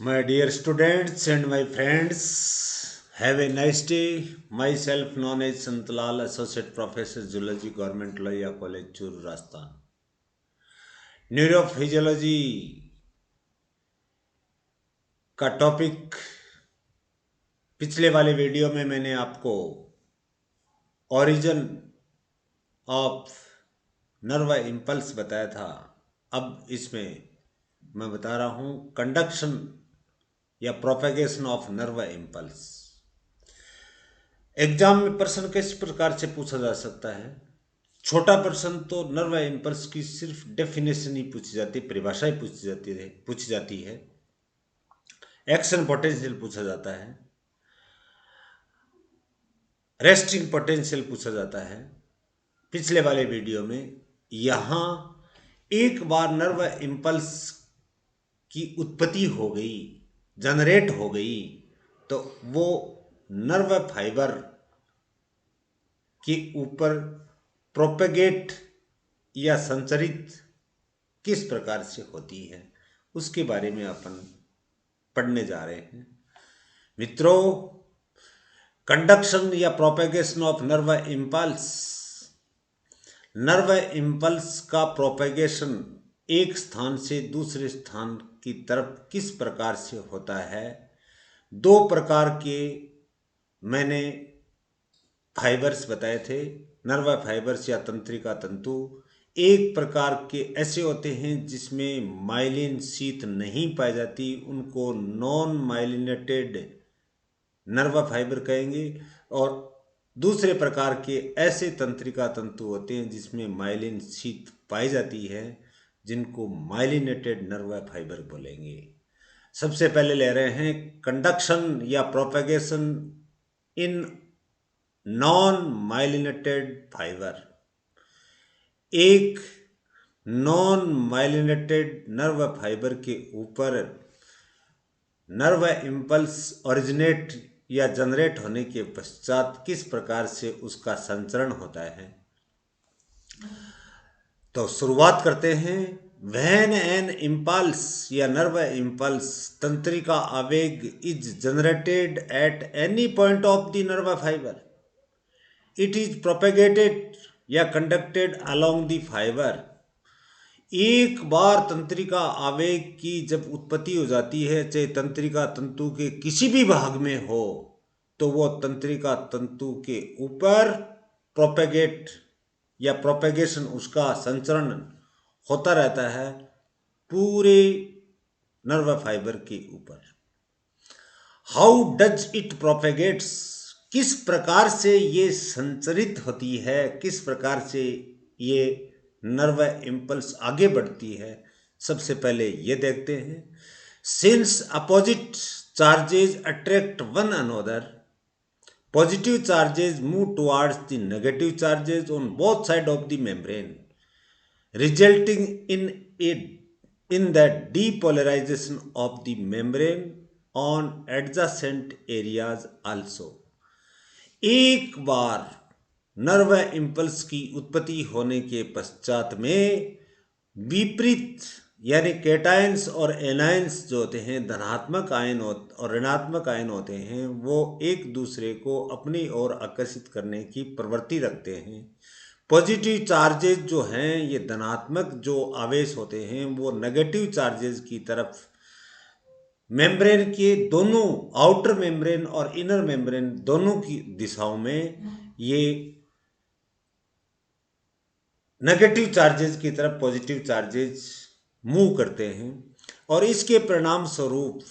My dear students and my friends, have a nice day. Myself known as Santlal, Associate Professor Zoology, Government Loya College, Churu, Rajasthan. Neurophysiology का topic पिछले वाले video में मैंने आपको origin of nerve impulse बताया था। अब इसमें मैं बता रहा हूँ कंडक्शन या propagation of nerve impulse. Exam में प्रश्न किस प्रकार से पूछा जा सकता है? छोटा प्रश्न तो नर्व इम्पल्स की सिर्फ डेफिनेशन ही पूछी जाती है, परिभाषा ही पूछी जाती है। एक्शन पोटेंशियल पूछा जाता है, रेस्टिंग पोटेंशियल पूछा जाता है। पिछले वाले वीडियो में यहाँ एक बार नर्व इम्पल्स की उत्पत्ति हो गई, जनरेट हो गई, तो वो नर्व फाइबर के ऊपर प्रोपेगेट या संचरित किस प्रकार से होती है उसके बारे में अपन पढ़ने जा रहे हैं। मित्रों, कंडक्शन या प्रोपेगेशन ऑफ नर्व इम्पल्स का प्रोपेगेशन एक स्थान से दूसरे स्थान की तरफ किस प्रकार से होता है। दो प्रकार के मैंने फाइबर्स बताए थे, नर्व फाइबर्स या तंत्रिका तंतु। एक प्रकार के ऐसे होते हैं जिसमें माइलिन शीथ नहीं पाई जाती, उनको नॉन माइलिनेटेड नर्व फाइबर कहेंगे। और दूसरे प्रकार के ऐसे तंत्रिका तंतु होते हैं जिसमें माइलिन शीथ पाई जाती है, जिनको माइलिनेटेड नर्व फाइबर बोलेंगे। सबसे पहले ले रहे हैं कंडक्शन या propagation in non myelinated fibre. एक नॉन माइलिनेटेड नर्व फाइबर के ऊपर नर्व इम्पल्स ओरिजिनेट या जनरेट होने के पश्चात किस प्रकार से उसका संचरण होता है। तो शुरुआत करते हैं। व्हेन एन इम्पल्स या नर्व इम्पल्स तंत्रिका आवेग is generated at any point of the nerve fibre, it is propagated या कंडक्टेड अलोंग द फाइबर। एक बार तंत्रिका आवेग की जब उत्पत्ति हो जाती है, चाहे तंत्रिका तंतु के किसी भी भाग में हो, तो वो तंत्रिका तंतु के ऊपर प्रोपेगेट या प्रोपेगेशन, उसका संचरण होता रहता है पूरे नर्व फाइबर के ऊपर। हाउ डज इट प्रोपेगेट्स, किस प्रकार से ये संचरित होती है, किस प्रकार से ये नर्व इम्पल्स आगे बढ़ती है, सबसे पहले ये देखते हैं। Since opposite charges attract one another, positive charges move towards the negative charges on both sides of the membrane, resulting in the depolarization of the membrane on adjacent areas also। एक बार nerve impulse की उत्पत्ति होने के पश्चात में विपरीत यानी cations और एनायंस जो होते हैं, धनात्मक आयन और ऋणात्मक आयन होते हैं, वो एक दूसरे को अपनी ओर आकर्षित करने की प्रवृत्ति रखते हैं। पॉजिटिव चार्जेस जो हैं, ये धनात्मक जो आवेश होते हैं, वो नेगेटिव चार्जेस की तरफ मेम्ब्रेन के दोनों, आउटर मेम्ब्रेन और इनर मेम्ब्रेन दोनों की दिशाओं में ये नेगेटिव चार्जेस की तरफ पॉजिटिव चार्जेस मूव करते हैं। और इसके परिणाम स्वरूप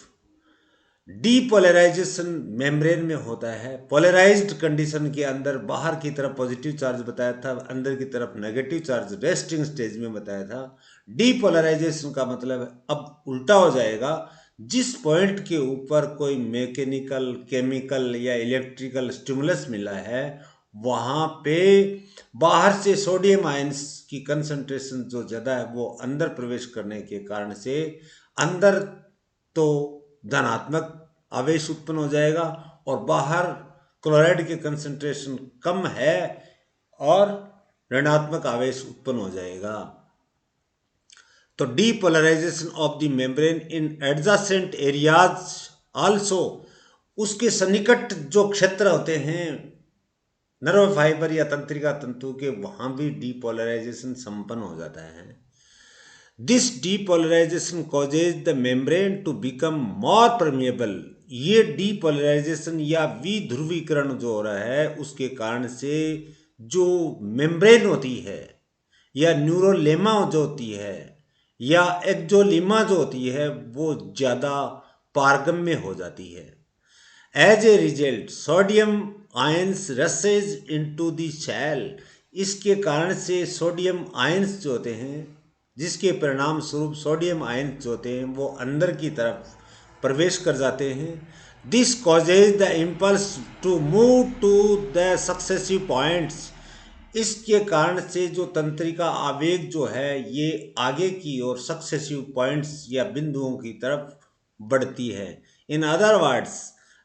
डीपोलराइजेशन मेम्ब्रेन में होता है। पोलराइज्ड कंडीशन के अंदर बाहर की तरफ पॉजिटिव चार्ज बताया था, अंदर की तरफ नेगेटिव चार्ज रेस्टिंग स्टेज में बताया था। डीपोलराइजेशन का मतलब अब उल्टा हो जाएगा। जिस पॉइंट के ऊपर कोई मैकेनिकल, केमिकल या इलेक्ट्रिकल स्टिमुलस मिला है, वहाँ पे बाहर से सोडियम आयंस की कंसंट्रेशन जो ज़्यादा है, वो अंदर प्रवेश करने के कारण से अंदर तो धनात्मक आवेश उत्पन्न हो जाएगा और बाहर क्लोराइड की कंसंट्रेशन कम है और ऋणात्मक आवेश उत्पन्न हो जाएगा। तो depolarization of the membrane in adjacent areas also, उसके सन्निकट जो क्षेत्र होते हैं नर्व फाइबर या तंत्रिका तंतु के, वहां भी डीपोलराइजेशन संपन्न हो जाता है। This depolarization causes the membrane to become more permeable. ये डीपोलराइजेशन या विध्रुवीकरण जो हो रहा है उसके कारण से जो मेम्ब्रेन होती है या न्यूरोलेमा जो होती है या एक्जोलिमा जो होती है वो ज़्यादा पारगम्य हो जाती है। As a result sodium ions rushes into the cell. इसके कारण से सोडियम आयंस जो होते हैं, जिसके परिणाम स्वरूप सोडियम आयंस जो होते हैं वो अंदर की तरफ प्रवेश कर जाते हैं। This causes the impulse to move to the successive points. इसके कारण से जो तंत्रिका आवेग जो है ये आगे की ओर सक्सेसिव पॉइंट्स या बिंदुओं की तरफ बढ़ती है। In other words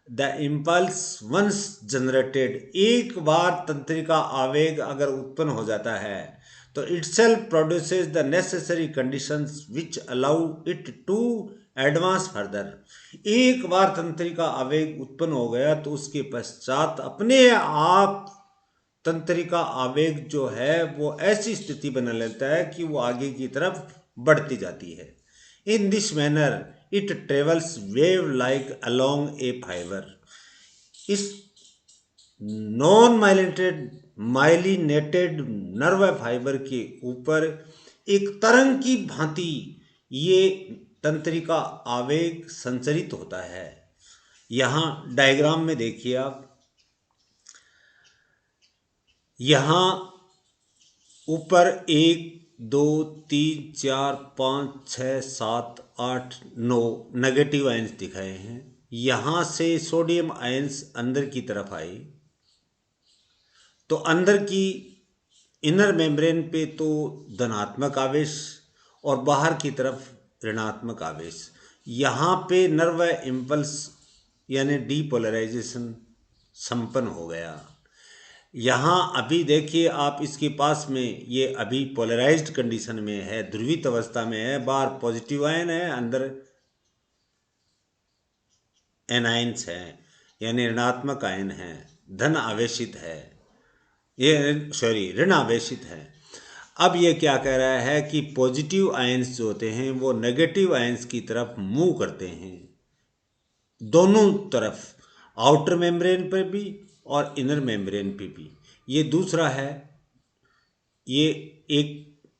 the impulse once generated, एक बार तंत्रिका आवेग अगर उत्पन्न हो जाता है तो itself produces the necessary conditions which allow it to advance further. एक बार तंत्रिका आवेग उत्पन्न हो गया तो उसके पश्चात अपने आप तंत्रिका आवेग जो है वो ऐसी स्थिति बना लेता है कि वो आगे की तरफ बढ़ती जाती है। In this manner it travels wave like along A fibre. इस नॉन माइलिनेटेड नर्व फाइबर के ऊपर एक तरंग की भांति ये तंत्रिका आवेग संचरित होता है। यहाँ डायग्राम में देखिए आप, यहाँ ऊपर 1 2 3 4 5 6 7 8 9 नेगेटिव आयंस दिखाए हैं। यहाँ से सोडियम आयंस अंदर की तरफ आए तो अंदर की इनर मेम्ब्रेन पे तो धनात्मक आवेश और बाहर की तरफ ऋणात्मक आवेश। यहाँ पे नर्व इम्पल्स यानी डीपोलराइजेशन संपन्न हो गया। यहाँ अभी देखिए आप, इसके पास में ये अभी पोलराइज्ड कंडीशन में है, ध्रुवित अवस्था में है। बाहर पॉजिटिव आयन है, अंदर एनायंस है यानी ऋणात्मक आयन है, धन आवेशित है, ये सॉरी ऋण आवेशित है। अब ये क्या कह रहा है कि पॉजिटिव आयंस जो होते हैं वो नेगेटिव आयंस की तरफ मूव करते हैं, दोनों तरफ, आउटर मेम्ब्रेन पर भी और इनर मेम्ब्रेन पे भी। ये दूसरा है, ये एक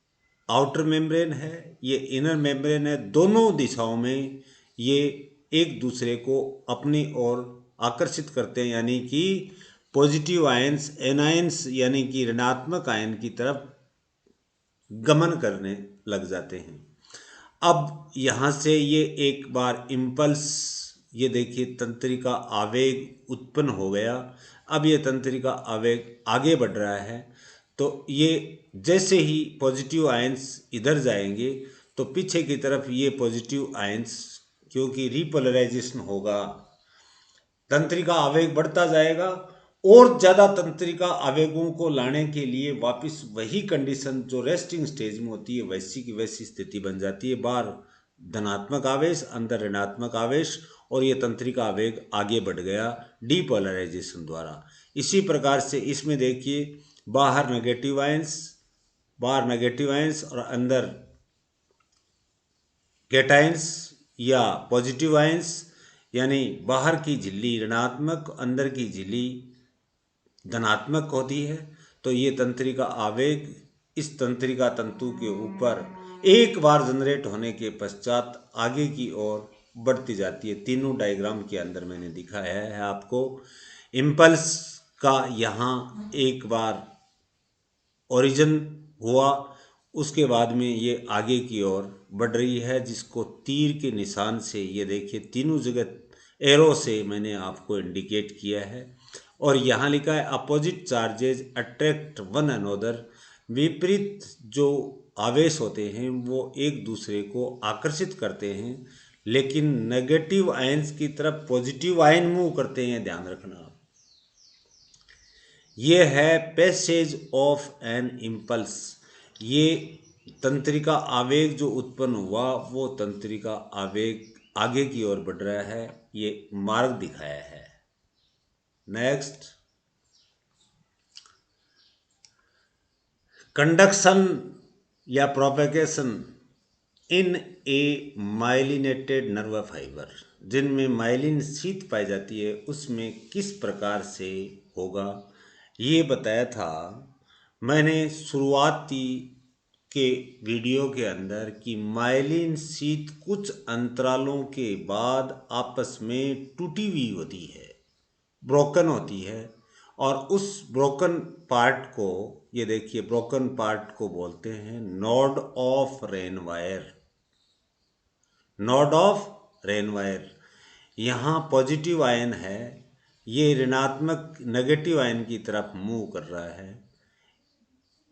आउटर मेम्ब्रेन है, ये इनर मेम्ब्रेन है। दोनों दिशाओं में ये एक दूसरे को अपनी ओर आकर्षित करते हैं, यानी कि पॉजिटिव आयंस एनायंस यानी कि ऋणात्मक आयन की तरफ गमन करने लग जाते हैं। अब यहाँ से ये एक बार इम्पल्स, ये देखिए तंत्रिका आवेग उत्पन्न हो गया। अब ये तंत्रिका आवेग आगे बढ़ रहा है तो ये जैसे ही पॉजिटिव आयंस इधर जाएंगे तो पीछे की तरफ ये पॉजिटिव आयंस, क्योंकि रिपोलराइजेशन होगा, तंत्रिका आवेग बढ़ता जाएगा और ज़्यादा तंत्रिका आवेगों को लाने के लिए वापस वही कंडीशन जो रेस्टिंग स्टेज में होती है वैसी की वैसी स्थिति बन जाती है। बाहर धनात्मक आवेश, अंदर ऋणात्मक आवेश, और ये तंत्रिका आवेग आगे बढ़ गया डीपोलराइजेशन द्वारा। इसी प्रकार से इसमें देखिए बाहर नेगेटिव आयंस और अंदर कैटायंस या पॉजिटिव आयंस, यानी बाहर की झिल्ली ऋणात्मक, अंदर की झिल्ली धनात्मक होती है। तो ये तंत्रिका आवेग इस तंत्रिका तंतु के ऊपर एक बार जनरेट होने के पश्चात आगे की ओर बढ़ती जाती है। तीनों डायग्राम के अंदर मैंने दिखाया है आपको। इम्पल्स का यहाँ एक बार ओरिजिन हुआ, उसके बाद में ये आगे की ओर बढ़ रही है, जिसको तीर के निशान से ये देखिए तीनों जगह एरो से मैंने आपको इंडिकेट किया है। और यहाँ लिखा है opposite charges attract one another. विपरीत जो आवेश होते हैं वो एक दूसरे को आकर्षित करते हैं, लेकिन नेगेटिव आयंस की तरफ पॉजिटिव आयन मूव करते हैं, ध्यान रखना। ये है पैसेज ऑफ एन इम्पल्स। ये तंत्रिका आवेग जो उत्पन्न हुआ वो तंत्रिका आवेग आगे की ओर बढ़ रहा है, ये मार्ग दिखाया है। नेक्स्ट, कंडक्शन या प्रोपेगेशन इन ए माइलिनेटेड नर्व फाइबर, जिनमें माइलिन शीत पाई जाती है उसमें किस प्रकार से होगा, ये बताया था मैंने शुरुआती के वीडियो के अंदर कि माइलिन शीत कुछ अंतरालों के बाद आपस में टूटी हुई होती है, ब्रोकन होती है, और उस ब्रोकन पार्ट को, ये देखिए, ब्रोकन पार्ट को बोलते हैं नोड ऑफ रेनवायर। नोड ऑफ रेनवायर, यहाँ पॉजिटिव आयन है, ये ऋणात्मक नेगेटिव आयन की तरफ मूव कर रहा है,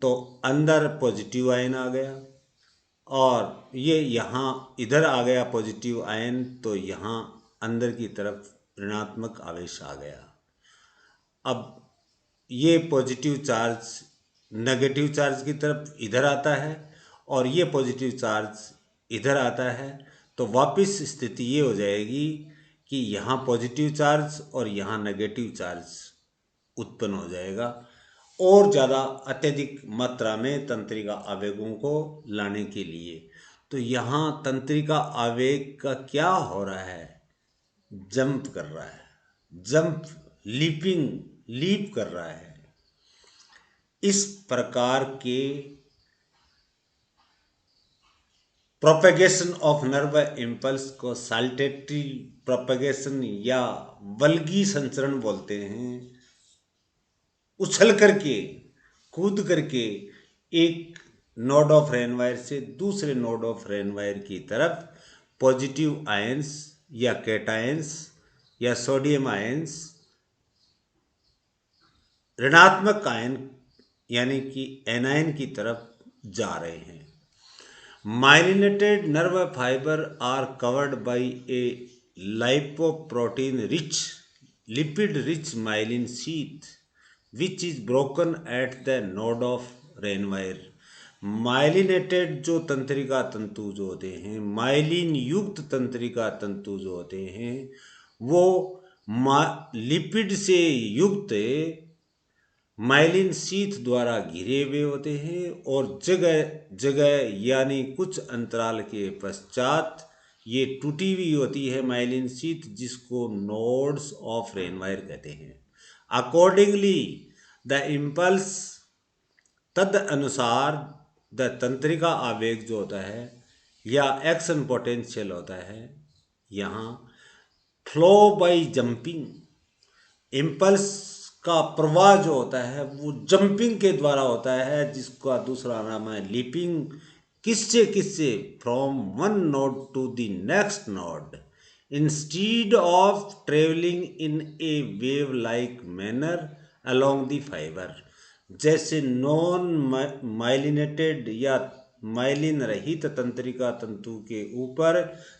तो अंदर पॉजिटिव आयन आ गया, और ये यहाँ इधर आ गया पॉजिटिव आयन, तो यहाँ अंदर की तरफ ऋणात्मक आवेश आ गया। अब ये पॉजिटिव चार्ज नेगेटिव चार्ज की तरफ इधर आता है और ये पॉजिटिव चार्ज इधर आता है, तो वापस स्थिति ये हो जाएगी कि यहाँ पॉजिटिव चार्ज और यहाँ नेगेटिव चार्ज उत्पन्न हो जाएगा, और ज़्यादा अत्यधिक मात्रा में तंत्रिका आवेगों को लाने के लिए। तो यहाँ तंत्रिका आवेग का क्या हो रहा है, जंप कर रहा है, जंप, लीप कर रहा है। इस प्रकार के प्रोपेगेशन ऑफ नर्व इम्पल्स को साल्टेटरी प्रोपेगेशन या वल्गी संचरण बोलते हैं। उछल करके, कूद करके एक नोड ऑफ रेनवायर से दूसरे नोड ऑफ रेनवायर की तरफ पॉजिटिव आयंस या कैटायंस या सोडियम आयंस ऋणात्मक आयन यानी कि एनायन की तरफ जा रहे हैं। Myelinated nerve fibre are covered by a lipoprotein rich lipid rich myelin sheath which is broken at the node of Ranvier. Myelinated जो तंत्रिका तंतु जो होते हैं, माइलिन युक्त तंत्रिका तंतु जो होते हैं, वो लिपिड से युक्त माइलिन शीथ द्वारा घिरे हुए होते हैं, और जगह जगह यानी कुछ अंतराल के पश्चात ये टूटी हुई होती है माइलिन शीथ, जिसको नोड्स ऑफ रेनवायर कहते हैं। अकॉर्डिंगली द इम्पल्स, तद अनुसार द तंत्रिका आवेग जो होता है या एक्शन पोटेंशियल होता है, यहाँ फ्लो बाय जंपिंग, इम्पल्स का प्रवाह जो होता है वो जंपिंग के द्वारा होता है, जिसका दूसरा नाम है लीपिंग। किससे किससे? From one node to the next node, instead of travelling in a wave like manner along the fibre. जैसे नॉन माइलिनेटेड या माइलिन रहित तंत्रिका तंतु के ऊपर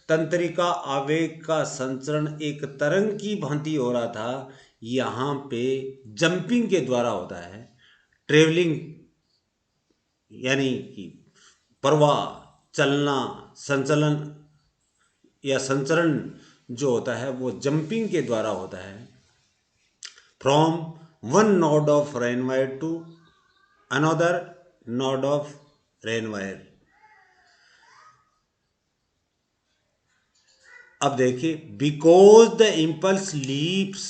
तंत्रिका आवेग का संचरण एक तरंग की भांति हो रहा था, यहाँ पे जंपिंग के द्वारा होता है। ट्रेवलिंग यानी कि प्रवाह, चलना, संचलन या संचरण जो होता है वो जंपिंग के द्वारा होता है। From one node of Ranvier to another node of Ranvier. अब देखिए, because the impulse leaps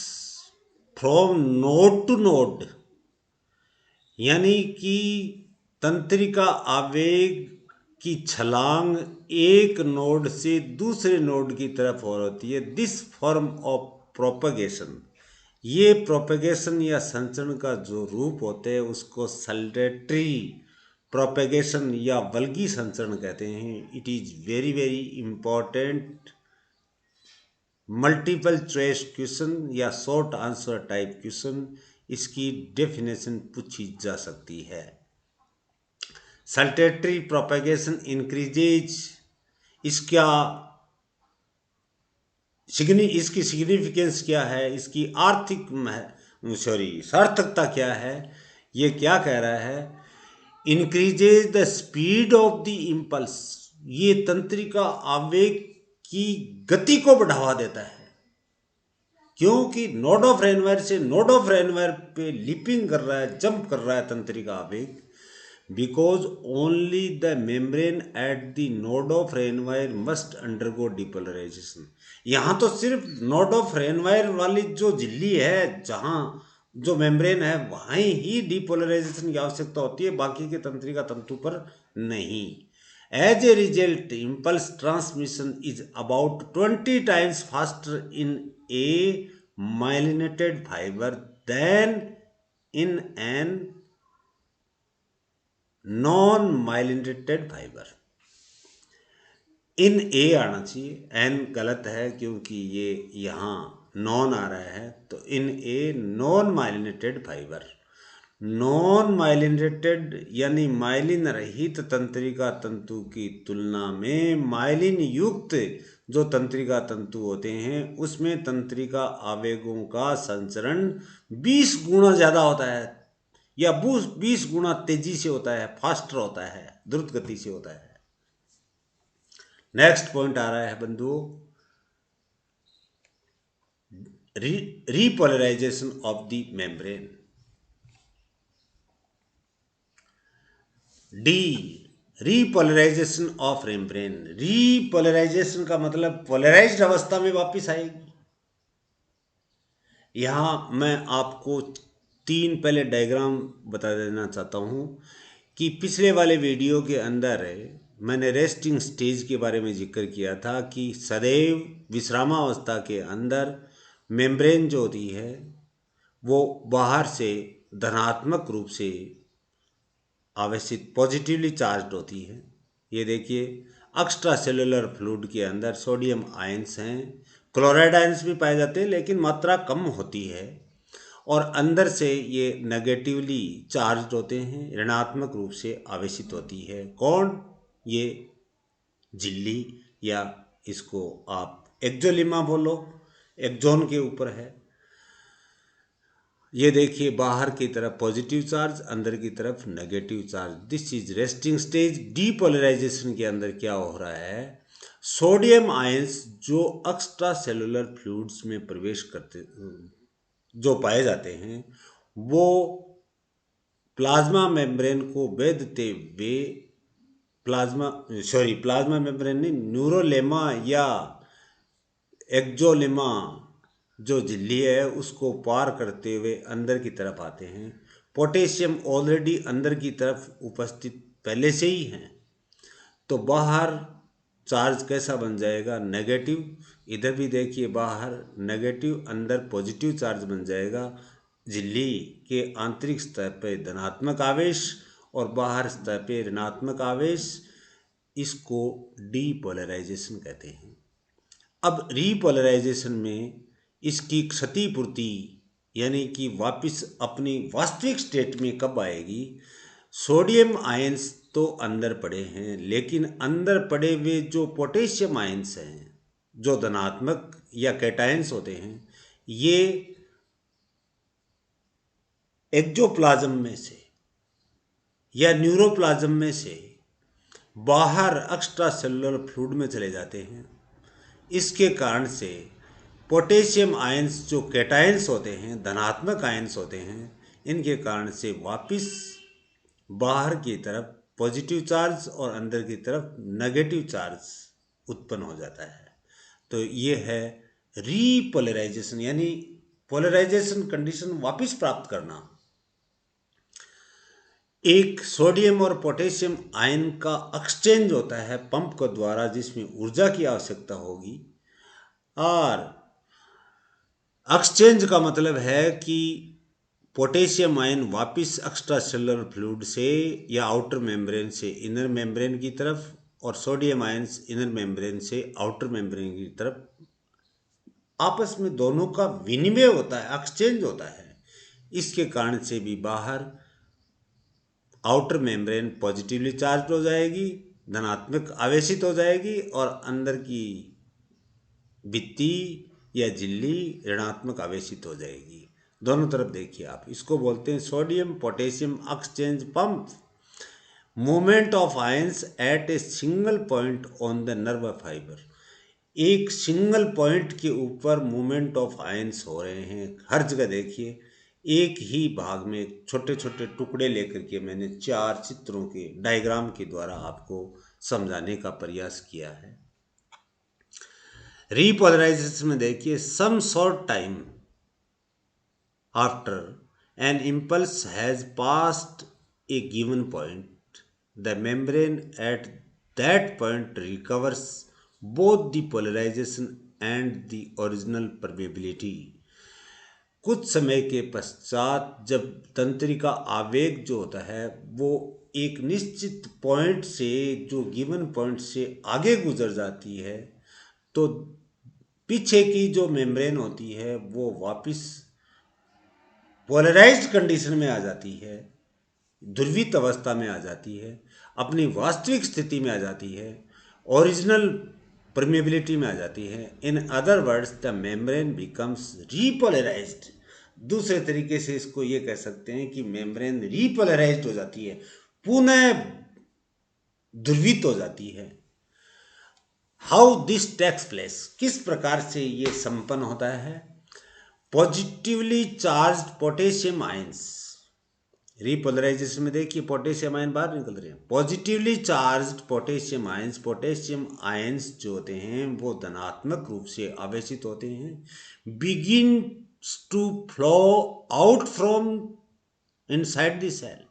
from node to node, यानी कि तंत्रिका आवेग की छलांग एक नोड से दूसरे नोड की तरफ हो रही है। दिस फॉर्म ऑफ प्रोपेगेशन, ये प्रोपेगेशन या संचरण का जो रूप होते हैं उसको सल्टेटरी प्रोपेगेशन या वल्गी संचरण कहते हैं। It is very very important multiple choice question या शॉर्ट आंसर टाइप क्वेश्चन, इसकी डेफिनेशन पूछी जा सकती है। सल्टेटरी प्रोपेगेशन इंक्रीजेज, इसका इसकी सिग्निफिकेंस क्या है, इसकी सार्थकता क्या है, ये क्या कह रहा है increases the speed of the impulse, ये तंत्रिका आवेग की गति को बढ़ावा देता है, क्योंकि नोड ऑफ रेनवायर से नोड ऑफ रेनवायर पे लिपिंग कर रहा है, जंप कर रहा है तंत्रिका आवेग, because only the membrane at the node of Ranvier must undergo depolarization. यहाँ तो सिर्फ नोड ऑफ रेनवायर वाली जो झिल्ली है, जहाँ जो मेम्ब्रेन है, वहाँ ही डिपोलराइजेशन की आवश्यकता होती है, बाकी के तंत्रिका तंतु पर नहीं। As a result impulse transmission is about 20 times faster in a myelinated fiber than in an non myelinated fibre. In a आना चाहिए, एन गलत है क्योंकि ये यहाँ नॉन आ रहा है, तो in a non myelinated fibre. Non myelinated यानी माइलिन रहित तंत्रिका तंतु की तुलना में माइलिन युक्त जो तंत्रिका तंतु होते हैं उसमें तंत्रिका आवेगों का संचरण 20 गुना ज़्यादा होता है, या 20 गुना तेजी से होता है, फास्टर होता है, द्रुत गति से होता है। नेक्स्ट पॉइंट आ रहा है बंधुओं, repolarisation of the membrane. D, repolarisation of membrane. Repolarisation का मतलब पोलराइज्ड अवस्था में वापस आएगी। यहाँ मैं आपको 3 पहले डायग्राम बता देना चाहता हूँ कि पिछले वाले वीडियो के अंदर मैंने रेस्टिंग स्टेज के बारे में जिक्र किया था कि सदैव विश्रामावस्था के अंदर मेम्ब्रेन जो होती है वो बाहर से धनात्मक रूप से आवेशित, पॉजिटिवली चार्ज होती है। ये देखिए एक्स्ट्रा सेलुलर फ्लूइड के अंदर सोडियम आयंस हैं, क्लोराइड आयंस भी पाए जाते हैं लेकिन मात्रा कम होती है, और अंदर से ये नेगेटिवली चार्ज होते हैं, ऋणात्मक रूप से आवेशित होती है। कौन? ये झिल्ली, या इसको आप एक्जोलिमा बोलो, एक्जोन के ऊपर है। ये देखिए बाहर की तरफ पॉजिटिव चार्ज, अंदर की तरफ negative charge. This is resting stage. Depolarization के अंदर क्या हो रहा है, सोडियम आयंस जो एक्स्ट्रा सेलुलर फ्लूइड्स में प्रवेश करते जो पाए जाते हैं वो प्लाज्मा मेम्ब्रेन को भेदते हुए प्लाज्मा मेम्ब्रेन नहीं, न्यूरोलेमा या एक्जोलेमा जो झिल्ली है उसको पार करते हुए अंदर की तरफ आते हैं। पोटेशियम ऑलरेडी अंदर की तरफ उपस्थित पहले से ही है, तो बाहर चार्ज कैसा बन जाएगा, नेगेटिव। इधर भी देखिए बाहर नेगेटिव, अंदर पॉजिटिव चार्ज बन जाएगा। झिल्ली के आंतरिक सतह पर धनात्मक आवेश और बाहर सतह पर ऋणात्मक आवेश, इसको डीपोलराइजेशन कहते हैं। अब रीपोलराइजेशन में इसकी क्षतिपूर्ति यानी कि वापस अपनी वास्तविक स्टेट में कब आएगी? सोडियम आयंस तो अंदर पड़े हैं, लेकिन अंदर पड़े हुए जो पोटेशियम आयंस हैं जो धनात्मक या कैटायंस होते हैं, ये एक्जोप्लाज्म में से या न्यूरोप्लाज्म में से बाहर एक्स्ट्रा सेलुलर फ्लूइड में चले जाते हैं। इसके कारण से पोटेशियम आयंस जो कैटायंस होते हैं, धनात्मक आयंस होते हैं, इनके कारण से वापस बाहर की तरफ पॉजिटिव चार्ज और अंदर की तरफ नेगेटिव चार्ज उत्पन्न हो जाता है। तो ये है रीपोलराइजेशन, यानी पोलराइजेशन कंडीशन वापस प्राप्त करना। एक सोडियम और पोटेशियम आयन का एक्सचेंज होता है पंप के द्वारा, जिसमें ऊर्जा की आवश्यकता होगी, और एक्सचेंज का मतलब है कि पोटेशियम आयन वापस एक्स्ट्रा सेलुलर फ्लूइड से या आउटर मेम्ब्रेन से इनर मेम्ब्रेन की तरफ, और सोडियम आयंस इनर मेम्ब्रेन से आउटर मेम्ब्रेन की तरफ, आपस में दोनों का विनिमय होता है, एक्सचेंज होता है। इसके कारण से भी बाहर आउटर मेम्ब्रेन पॉजिटिवली चार्ज हो जाएगी, धनात्मक आवेशित हो जाएगी, और अंदर की भित्ति या झिल्ली ऋणात्मक आवेशित हो जाएगी। दोनों तरफ देखिए आप, इसको बोलते हैं sodium potassium exchange pump. Movement of ions at a single point on the nerve fibre. एक सिंगल पॉइंट के ऊपर मूवमेंट ऑफ आयंस हो रहे हैं हर जगह। देखिए, एक ही भाग में छोटे छोटे टुकड़े लेकर के मैंने 4 चित्रों के डायग्राम के द्वारा आपको समझाने का प्रयास किया है। रीपोलराइजेशन में देखिए, some short time after an impulse has passed a given point, the membrane at that point recovers both the polarization and the original permeability। कुछ समय के पश्चात जब तंत्रिका आवेग जो होता है वो एक निश्चित पॉइंट से, जो गिवन पॉइंट से आगे गुजर जाती है, तो पीछे की जो मेम्ब्रेन होती है वो वापस पोलराइज्ड कंडीशन में आ जाती है, ध्रुवित अवस्था में आ जाती है, अपनी वास्तविक स्थिति में आ जाती है, ओरिजिनल परमेबिलिटी में आ जाती है। In other words the membrane becomes repolarized. दूसरे तरीके से इसको ये कह सकते हैं कि मेम्ब्रेन रीपोलराइज्ड हो जाती है, पुनः ध्रुवित हो जाती है। हाउ दिस टेक्स प्लेस, किस प्रकार से ये संपन्न होता है? Positively charged potassium ions, repolarisation में देखिए पोटेशियम आयन बाहर निकल रहे हैं। Positively charged potassium ions, potassium ions जो होते हैं वो धनात्मक रूप से आवेशित होते हैं, begin to flow out from inside the cell.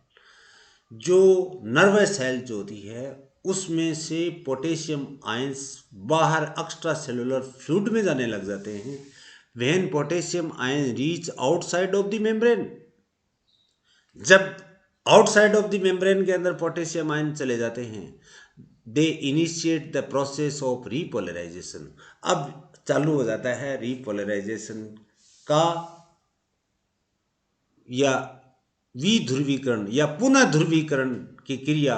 जो नर्व सेल जो होती है उसमें से पोटेशियम आयंस बाहर एक्स्ट्रा सेलुलर फ्लूइड में जाने लग जाते हैं। When potassium ion reach outside of the membrane, जब आउटसाइड ऑफ द मेम्ब्रेन के अंदर पोटेशियम आयन चले जाते हैं, they initiate the process of repolarization. अब चालू हो जाता है रीपोलराइजेशन का या विध्रुवीकरण या पुनः ध्रुवीकरण की क्रिया,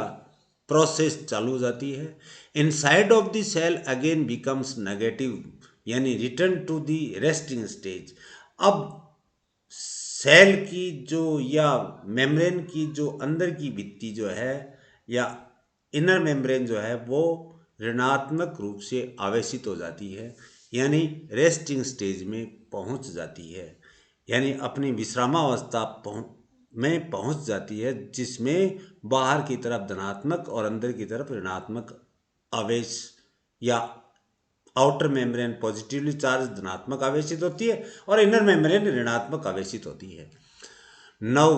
प्रोसेस चालू हो जाती है। Inside of the cell again becomes negative, यानी return to the resting stage. अब सेल की जो या मेम्ब्रेन की जो अंदर की भित्ति जो है या इनर मेम्ब्रेन जो है वो ऋणात्मक रूप से आवेशित हो जाती है, यानी रेस्टिंग स्टेज में पहुंच जाती है, यानी अपनी विश्रामावस्था में पहुंच जाती है, जिसमें बाहर की तरफ धनात्मक और अंदर की तरफ ऋणात्मक आवेश या आउटर मेम्ब्रेन पॉजिटिवली चार्ज धनात्मक आवेशित होती है और इनर मेम्ब्रेन ऋणात्मक आवेशित होती है। Now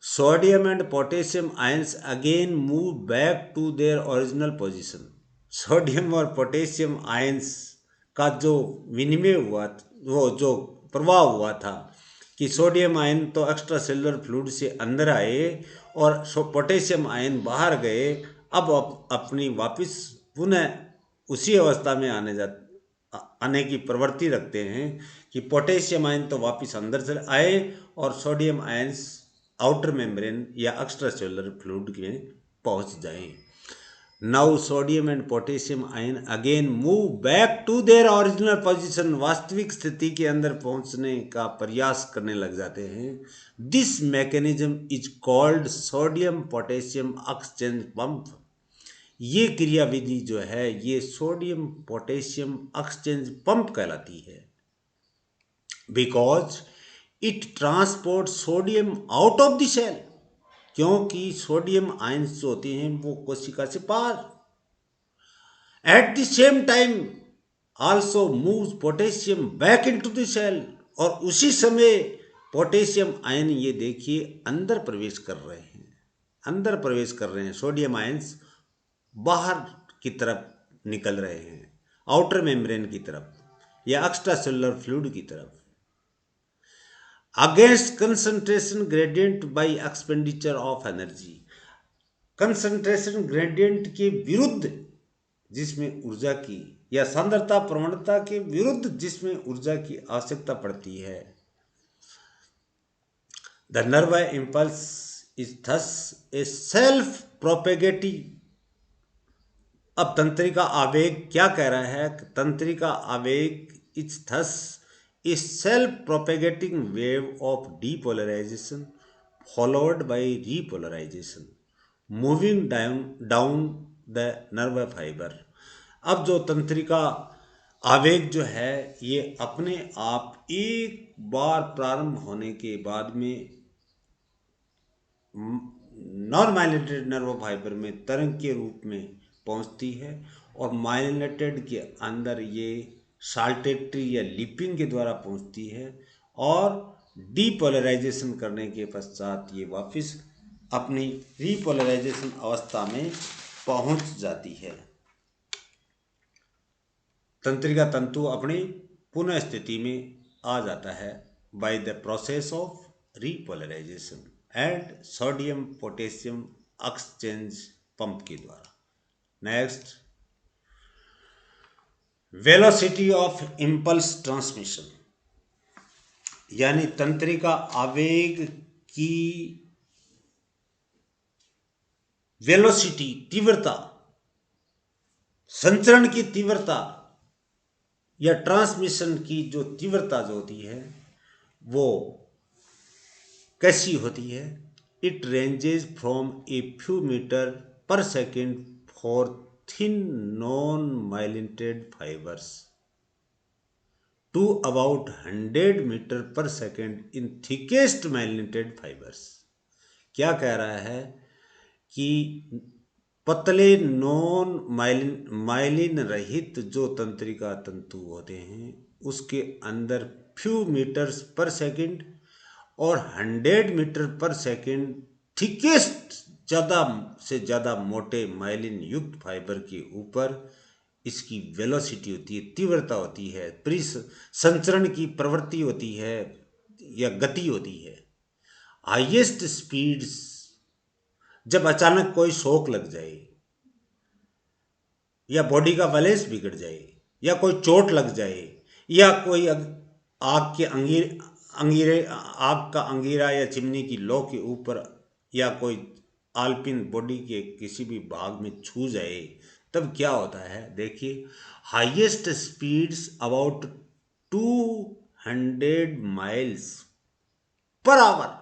sodium and potassium ions again move back to their original position. Sodium और पोटेशियम आयंस का जो विनिमय हुआ, वो जो प्रवाह हुआ था कि सोडियम आयन तो एक्स्ट्रा सेलुलर फ्लूइड से अंदर आए और पोटेशियम आयन बाहर गए, अब अपनी वापस पुनः उसी अवस्था में आने की प्रवृत्ति रखते हैं कि पोटेशियम आयन तो वापस अंदर चले आए और सोडियम आयंस आउटर मेम्ब्रेन या एक्स्ट्रा सेलुलर फ्लूइड में पहुंच जाएं। Now sodium and potassium ion again move back to their original position, वास्तविक स्थिति के अंदर पहुंचने का प्रयास करने लग जाते हैं। This mechanism is called sodium potassium exchange pump. ये क्रियाविधि जो है ये सोडियम पोटेशियम एक्सचेंज पंप कहलाती है, because it transport sodium out of the cell, क्योंकि सोडियम आयंस जो होते हैं वो कोशिका से पार, at the same time also moves potassium back into the cell, और उसी समय पोटेशियम आयन ये देखिए अंदर प्रवेश कर रहे हैं, अंदर प्रवेश कर रहे हैं। सोडियम आयंस बाहर की तरफ निकल रहे हैं, आउटर मेम्ब्रेन की तरफ या एक्स्ट्रा सेलुलर फ्लूइड की तरफ। Against concentration gradient bye expenditure of energy, concentration gradient के विरुद्ध जिसमें ऊर्जा की या सांद्रता प्रवणता के विरुद्ध जिसमें ऊर्जा की आवश्यकता पड़ती है, the nerve impulse is thus a self propagative. अब तंत्रिका आवेग क्या कह रहा है? तंत्रिका आवेग is thus a self propagating wave of depolarization followed by repolarization. Moving down the nerve fibre. अब जो तंत्रिका आवेग जो है ये अपने आप एक बार प्रारंभ होने के बाद में नॉन माइलिनेटेड नर्व फाइबर में तरंग के रूप में पहुंचती है और माइलिनेटेड के अंदर ये साल्टेटरी या लिपिंग के द्वारा पहुंचती है और डीपोलराइजेशन करने के पश्चात ये वापस अपनी रीपोलराइजेशन अवस्था में पहुंच जाती है। तंत्रिका तंतु अपनी पुनः स्थिति में आ जाता है by the process of repolarisation and sodium potassium exchange pump के द्वारा। Next, velocity of impulse transmission, यानी तंत्रिका आवेग की वेलोसिटी तीव्रता, संचरण की तीव्रता या ट्रांसमिशन की जो तीव्रता जो होती है वो कैसी होती है? It ranges from a few metre per second for thin non myelinated fibres to about 100 metre per second in thickest myelinated fibres. क्या कह रहा है कि पतले नॉन माइलिन रहित जो तंत्रिका तंतु होते हैं उसके अंदर फ्यू मीटर्स पर सेकेंड और 100 मीटर पर सेकेंड थिकेस्ट ज़्यादा से ज़्यादा मोटे माइलिन युक्त फाइबर के ऊपर इसकी वेलोसिटी होती है, तीव्रता होती है, संचरण की प्रवृत्ति होती है या गति होती है। हाईएस्ट स्पीड्स, जब अचानक कोई शॉक लग जाए या बॉडी का बैलेंस बिगड़ जाए या कोई चोट लग जाए या कोई आग के आग का अंगीरा या चिमनी की लौ के ऊपर या कोई आल्पिन बॉडी के किसी भी भाग में छू जाए, तब क्या होता है? देखिए, highest speeds about 200 miles per hour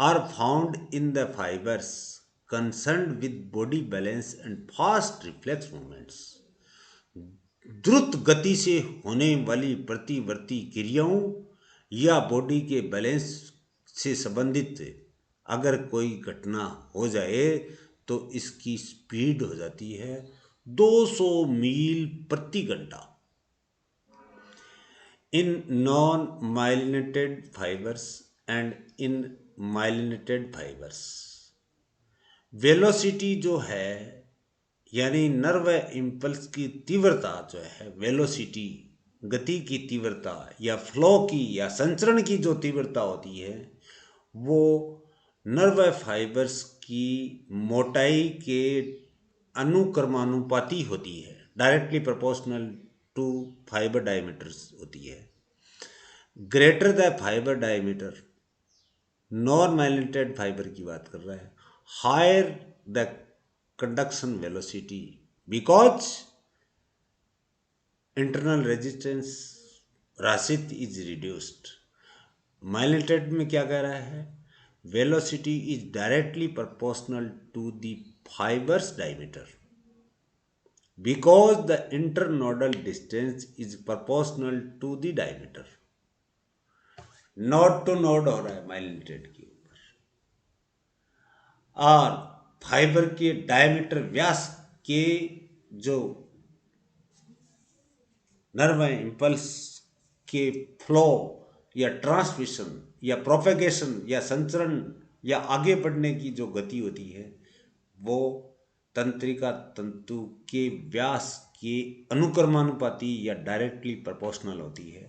are found in the fibers concerned with body balance and fast reflex movements। द्रुत गति से होने वाली प्रतिवर्ती क्रियाओं या बॉडी के बैलेंस से संबंधित अगर कोई घटना हो जाए तो इसकी स्पीड हो जाती है 200 मील प्रति घंटा। In non myelinated fibres and in myelinated fibres, velocity जो है यानी नर्व इम्पल्स की तीव्रता जो है, वेलोसिटी गति की तीव्रता या फ्लो की या संचरण की जो तीव्रता होती है वो नर्व फाइबर्स की मोटाई के अनुक्रमानुपाती होती है, directly proportional to fibre diameters होती है। Greater the fibre diameter, non myelinated fibre की बात कर रहा है, higher the conduction velocity because internal resistance राशित इज रिड्यूस्ड। माइलिनेटेड में क्या कह रहा है? Velocity is directly proportional to the fibres diameter because the internodal distance is proportional to the diameter. Node to node हो रहा है माइलिनेटेड के ऊपर, और फाइबर के डायमीटर व्यास के जो नर्व इम्पल्स के फ्लो या ट्रांसमिशन या प्रोपेगेशन या संचरण या आगे बढ़ने की जो गति होती है वो तंत्रिका तंतु के व्यास के अनुक्रमानुपाती या डायरेक्टली प्रोपोर्शनल होती है।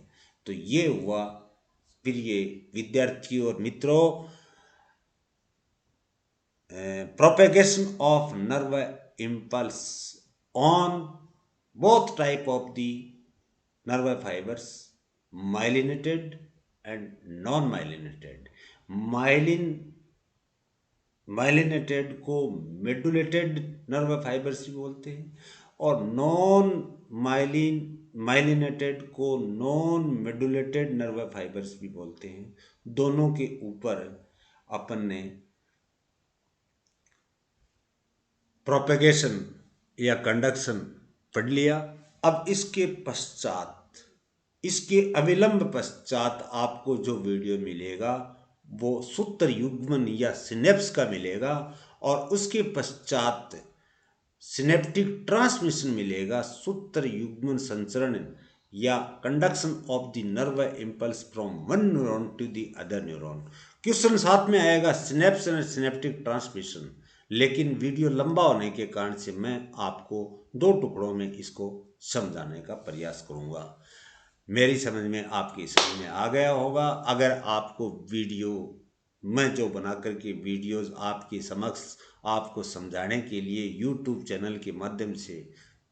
तो ये हुआ प्रिय विद्यार्थियों और मित्रों, propagation of nerve impulse on both type of the nerve fibers, myelinated and non-myelinated। Myelinated को मेडुलेटेड नर्व फाइबर्स भी बोलते हैं और माइलिनेटेड को नॉन मेडुलेटेड नर्व फाइबर्स भी बोलते हैं। दोनों के ऊपर अपन ने प्रोपेगेशन या कंडक्शन पढ़ लिया। अब इसके पश्चात, इसके अविलंब पश्चात आपको जो वीडियो मिलेगा वो सूत्र युग्मन या सिनेप्स का मिलेगा, और उसके पश्चात सिनेप्टिक ट्रांसमिशन मिलेगा, सूत्र युग्मन संचरण या conduction of the nerve impulse from one neuron to the other neuron. Question साथ में आएगा सिनेप्स एंड सिनेप्टिक ट्रांसमिशन, लेकिन वीडियो लंबा होने के कारण से मैं आपको दो टुकड़ों में इसको समझाने का प्रयास करूंगा। मेरी समझ में, आपकी समझ में आ गया होगा। अगर आपको वीडियो, मैं जो बना करके वीडियोस आपके समक्ष आपको समझाने के लिए यूट्यूब चैनल के माध्यम से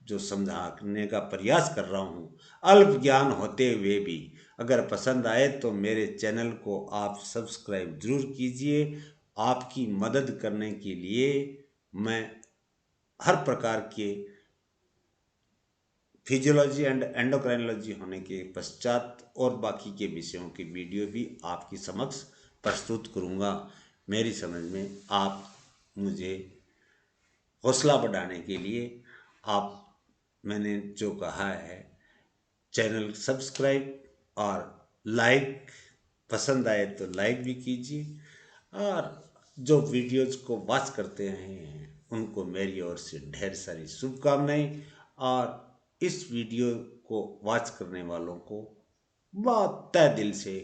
जो समझाने का प्रयास कर रहा हूँ, अल्प ज्ञान होते हुए भी अगर पसंद आए तो मेरे चैनल को आप सब्सक्राइब जरूर कीजिए। आपकी मदद करने के लिए मैं हर प्रकार के फिजियोलॉजी एंड एंडोक्राइनोलॉजी होने के पश्चात और बाकी के विषयों की वीडियो भी आपकी समक्ष प्रस्तुत करूंगा। मेरी समझ में आप मुझे हौसला बढ़ाने के लिए आप, मैंने जो कहा है, चैनल सब्सक्राइब और लाइक, पसंद आए तो लाइक भी कीजिए, और जो वीडियोज को वॉच करते हैं उनको मेरी ओर से ढेर सारी शुभकामनाएं। और इस वीडियो को वॉच करने वालों को बहुत तहे दिल से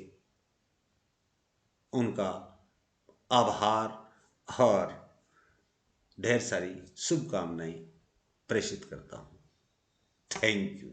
उनका आभार और ढेर सारी शुभकामनाएं प्रेषित करता हूँ। Thank you.